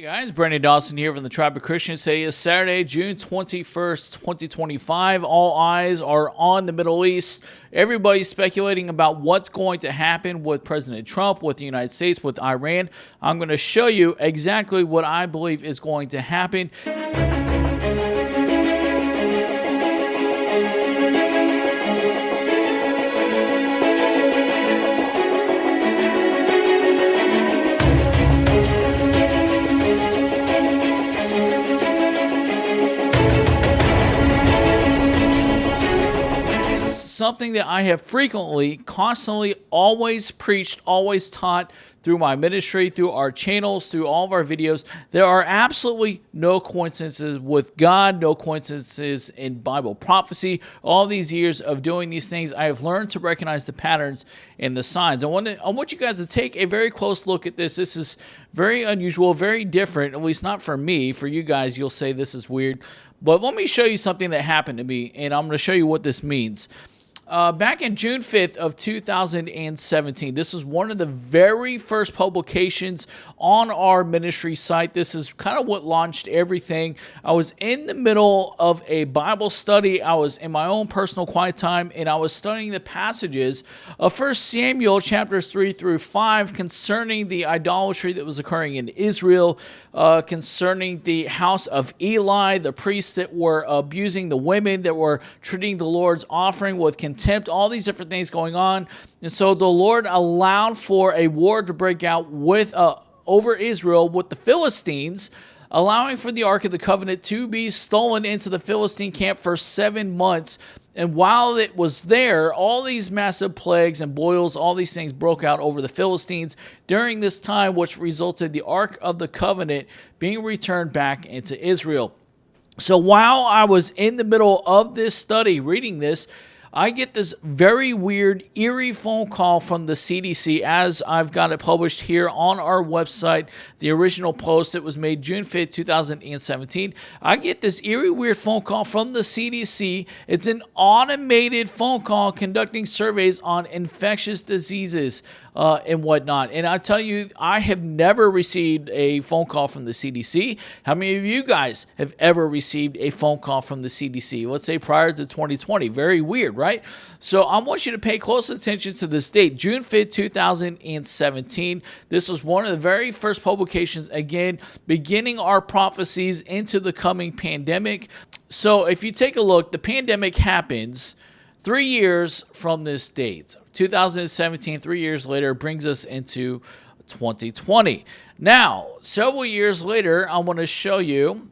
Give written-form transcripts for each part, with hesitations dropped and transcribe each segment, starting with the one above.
Hey guys, Brandon Dawson here from the Tribe of Christians. Today is Saturday, June 21st, 2025. All eyes are on the Middle East. Everybody's speculating about what's going to happen with President Trump, with the United States, with Iran. I'm going to show you exactly what I believe is going to happen. Something that I have frequently, constantly, always preached, always taught through my ministry, through our channels, through all of our videos. There are absolutely no coincidences with God, no coincidences in Bible prophecy. All these years of doing these things, I have learned to recognize the patterns and the signs. I want you guys to take a very close look at this. This is very unusual, very different, at least not for me. For you guys, you'll say this is weird. But let me show you something that happened to me, and I'm going to show you what this means. Back in June 5th of 2017, this was one of the very first publications on our ministry site. This is kind of what launched everything. I was in the middle of a Bible study. I was in my own personal quiet time, and I was studying the passages of 1 Samuel chapters 3 through 5 concerning the idolatry that was occurring in Israel, concerning the house of Eli, the priests that were abusing the women, that were treating the Lord's offering with contempt, all these different things going on. And so the Lord allowed for a war to break out with over Israel with the Philistines, allowing for the Ark of the Covenant to be stolen into the Philistine camp for 7 months. And while it was there, all these massive plagues and boils, all these things broke out over the Philistines during this time, which resulted in the Ark of the Covenant being returned back into Israel. So while I was in the middle of this study, reading this, I get this very weird, eerie phone call from the CDC, as I've got it published here on our website, the original post that was made June 5th, 2017. I get this eerie, weird phone call from the CDC. It's an automated phone call conducting surveys on infectious diseases and whatnot. And I tell you, I have never received a phone call from the CDC. How many of you guys have ever received a phone call from the CDC? Let's say prior to 2020. Very weird, right? So I want you to pay close attention to this date, June 5th, 2017. This was one of the very first publications, again, beginning our prophecies into the coming pandemic. So if you take a look, the pandemic happens 3 years from this date. 2017, 3 years later, brings us into 2020. Now, several years later, I want to show you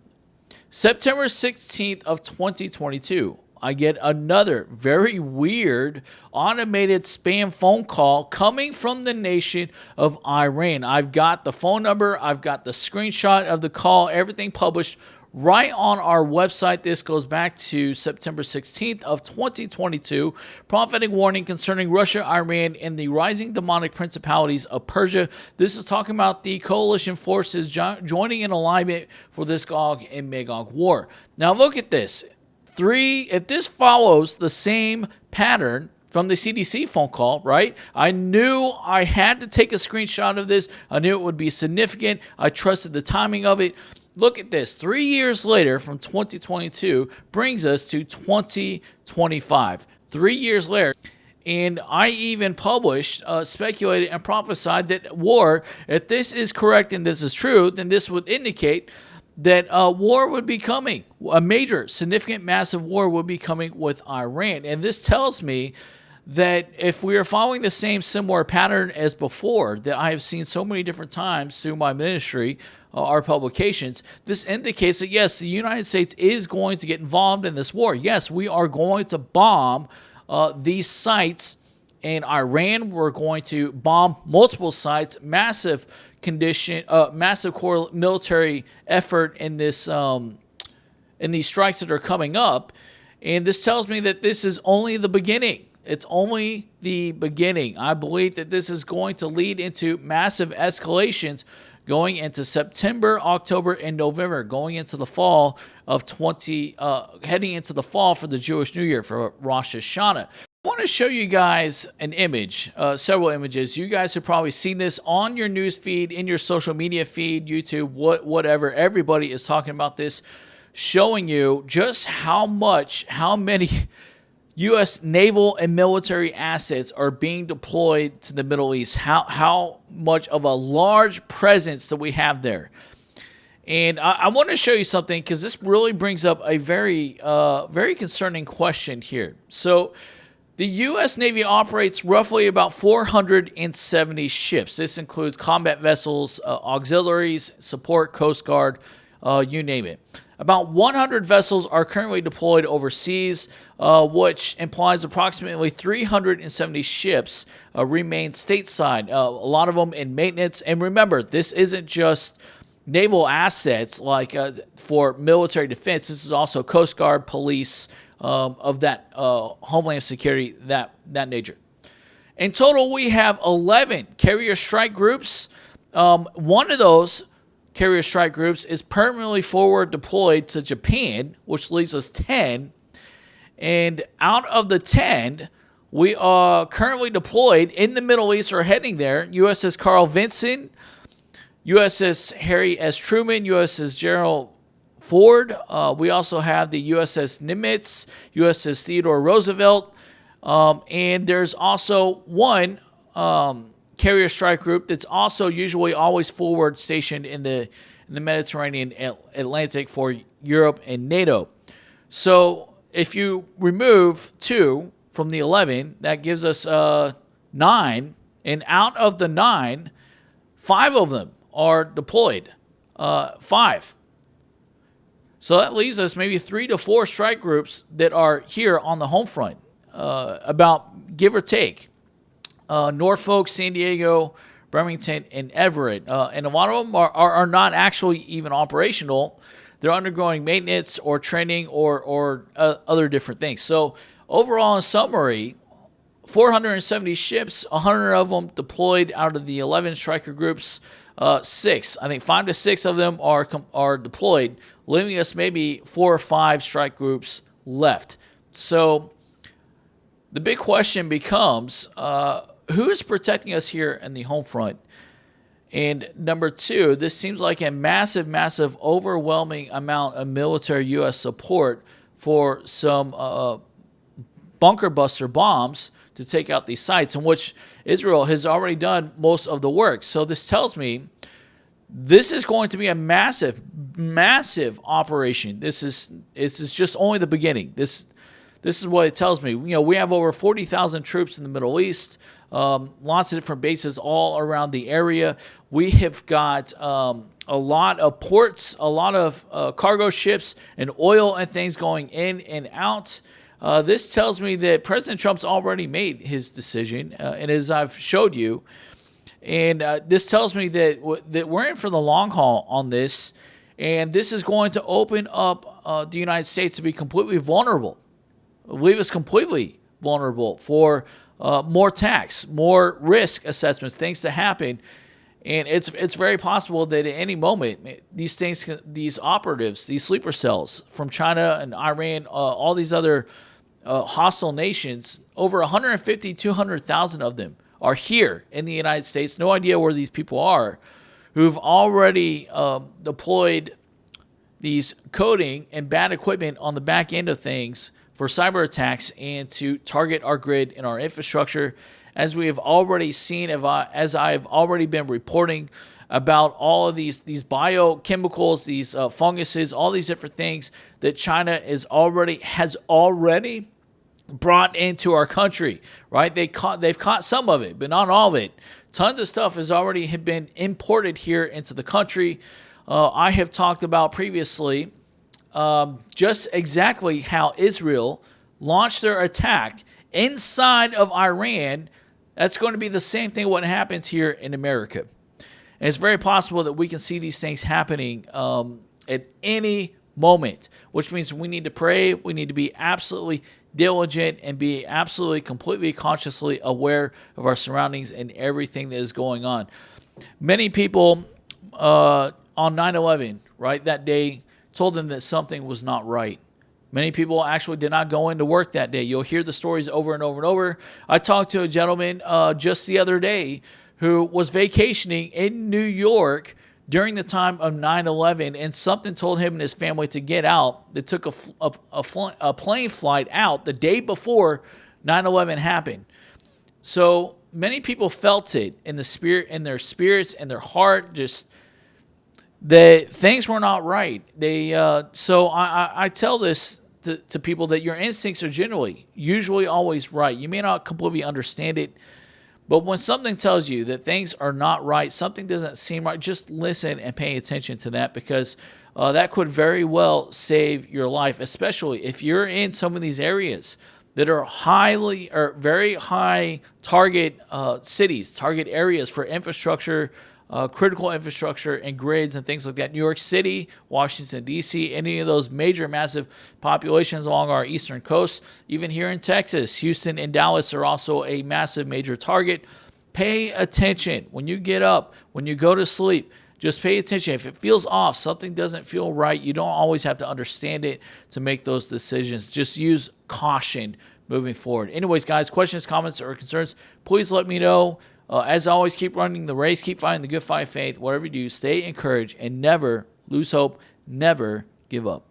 September 16th of 2022. I get another very weird automated spam phone call coming from the nation of Iran. I've got the phone number, I've got the screenshot of the call, everything published right on our website. This goes back to September 16th of 2022. Prophetic warning concerning Russia, Iran, and the rising demonic principalities of Persia. This is talking about the coalition forces joining in alignment for this Gog and Magog war. Now look at this. If this follows the same pattern from the CDC phone call, right? I knew I had to take a screenshot of this. I knew it would be significant. I trusted the timing of it. Look at this. 3 years later from 2022 brings us to 2025. 3 years later. And I even published, speculated, and prophesied that war, if this is correct and this is true, then this would indicate that war would be coming. A major, significant, massive war would be coming with Iran. And this tells me that if we are following the same similar pattern as before, that I have seen so many different times through my ministry, our publications, this indicates that, yes, the United States is going to get involved in this war. Yes, we are going to bomb these sites in Iran. We're going to bomb multiple sites, massive core military effort in this in these strikes that are coming up. And this tells me that this is only the beginning. It's only the beginning. I believe that this is going to lead into massive escalations going into September, October, and November, going into the fall of heading into the fall for the Jewish New Year, for Rosh Hashanah. I want to show you guys an image, several images. You guys have probably seen this on your news feed, in your social media feed, YouTube, whatever. Everybody is talking about this, showing you just how many U.S. naval and military assets are being deployed to the Middle East. How much of a large presence that we have there. And I want to show you something because this really brings up a very concerning question here. So the U.S. Navy operates roughly about 470 ships. This includes combat vessels, auxiliaries, support, Coast Guard, you name it. About 100 vessels are currently deployed overseas, which implies approximately 370 ships remain stateside, a lot of them in maintenance. And remember, this isn't just naval assets like for military defense. This is also Coast Guard, police, of that Homeland Security, that nature. In total, we have 11 carrier strike groups. One of those carrier strike groups is permanently forward deployed to Japan, which leaves us 10. And out of the 10, we are currently deployed in the Middle East or heading there. USS Carl Vinson, USS Harry S. Truman, USS Gerald Ford. We also have the USS Nimitz, USS Theodore Roosevelt, and there's also one carrier strike group that's also usually always forward stationed in the Mediterranean Atlantic for Europe and NATO. So if you remove 2 from the 11, that gives us 9, and out of the 9, 5 of them are deployed. 5. So that leaves us maybe 3 to 4 strike groups that are here on the home front, about give or take. Norfolk, San Diego, Birmingham, and Everett. And a lot of them are not actually even operational. They're undergoing maintenance or training or other different things. So overall, in summary, 470 ships, 100 of them deployed out of the 11 striker groups. 6, I think 5 to 6 of them are deployed, leaving us maybe 4 or 5 strike groups left. So the big question becomes, who is protecting us here in the home front? And number 2, this seems like a massive, overwhelming amount of military U.S. support for some bunker buster bombs to take out these sites, in which Israel has already done most of the work. So this tells me this is going to be a massive operation. This is just only the beginning. This is what it tells me. We have over 40,000 troops in the Middle East, lots of different bases all around the area. We have got a lot of ports, a lot of cargo ships and oil and things going in and out. This tells me that President Trump's already made his decision, and as I've showed you, and this tells me that we're in for the long haul on this, and this is going to open up the United States to be completely vulnerable, leave us completely vulnerable for more tax, more risk assessments, things to happen. And it's very possible that at any moment, these operatives, these sleeper cells from China and Iran, all these other hostile nations, over 150, 200,000 of them are here in the United States. No idea where these people are, who've already deployed these coding and bad equipment on the back end of things for cyber attacks and to target our grid and our infrastructure. As we have already seen, as I have already been reporting about all of these biochemicals, these funguses, all these different things that China has already brought into our country, right? They've caught some of it, but not all of it. Tons of stuff has already been imported here into the country. I have talked about previously just exactly how Israel launched their attack inside of Iran. That's going to be the same thing what happens here in America. And it's very possible that we can see these things happening at any moment, which means we need to pray. We need to be absolutely diligent and be absolutely, completely, consciously aware of our surroundings and everything that is going on. Many people on 9/11, right, that day, told them that something was not right. Many people actually did not go into work that day. You'll hear the stories over and over and over. I talked to a gentleman just the other day who was vacationing in New York during the time of 9/11, and something told him and his family to get out. They took a plane flight out the day before 9/11 happened. So many people felt it in the spirit, in their spirits, and their heart, just that things were not right. So I tell this to people, that your instincts are usually always right. You may not completely understand it, but when something tells you that things are not right, something doesn't seem right, just listen and pay attention to that, because that could very well save your life, especially if you're in some of these areas that are very high target cities, target areas for infrastructure, critical infrastructure and grids and things like that. New York City, Washington, D.C., any of those major massive populations along our eastern coast. Even here in Texas, Houston and Dallas are also a massive major target. Pay attention when you get up, when you go to sleep. Just pay attention. If it feels off, something doesn't feel right, you don't always have to understand it to make those decisions. Just use caution moving forward. Anyways, guys, questions, comments, or concerns, please let me know. As always, keep running the race, keep fighting the good fight of faith. Whatever you do, stay encouraged and never lose hope, never give up.